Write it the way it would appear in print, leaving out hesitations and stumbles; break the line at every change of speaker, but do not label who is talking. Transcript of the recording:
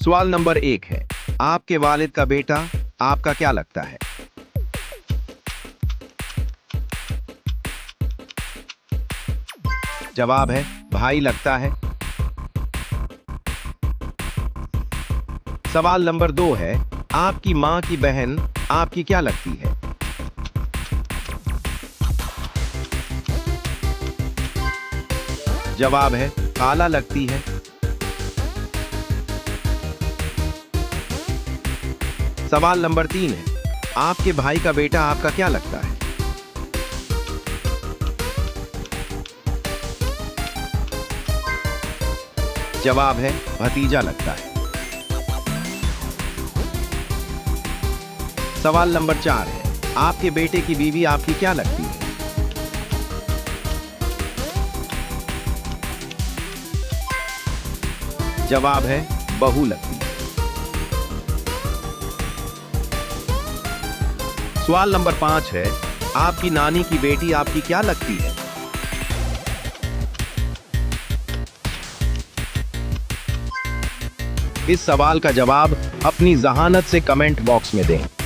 सवाल नंबर 1 है, आपके वालिद का बेटा आपका क्या लगता है? जवाब है भाई लगता है। सवाल नंबर 2 है, आपकी माँ की बहन आपकी क्या लगती है? जवाब है खाला लगती है। सवाल नंबर 3 है, आपके भाई का बेटा आपका क्या लगता है? जवाब है भतीजा लगता है। सवाल नंबर 4 है, आपके बेटे की बीवी आपकी क्या लगती है? जवाब है बहू लगती है। सवाल नंबर 5 है, आपकी नानी की बेटी आपकी क्या लगती है? इस सवाल का जवाब अपनी जहानत से कमेंट बॉक्स में दें।